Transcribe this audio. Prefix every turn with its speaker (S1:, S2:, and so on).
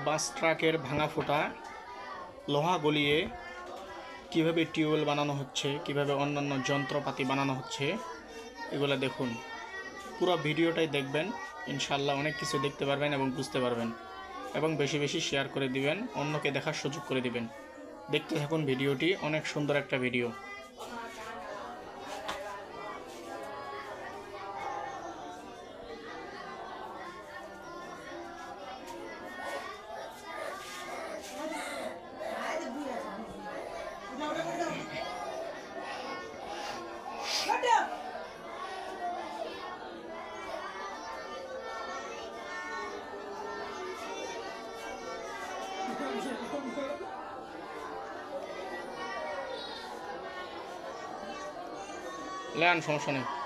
S1: বাস ট্রাকের ভাঙা ফোটা লোহা গলিয়ে কিভাবে টিউবওয়েল বানানো হচ্ছে, কিভাবে অন্যান্য যন্ত্রপাতি বানানো হচ্ছে, এগুলো দেখুন। পুরো ভিডিওটাই দেখবেন, ইনশাআল্লাহ অনেক কিছু দেখতে পারবেন এবং বুঝতে পারবেন। এবং বেশি বেশি শেয়ার করে দিবেন, অন্যকে দেখার সুযোগ করে দিবেন। দেখতে থাকুন ভিডিওটি, অনেক সুন্দর একটা ভিডিও। লেন সমস্যা নেই।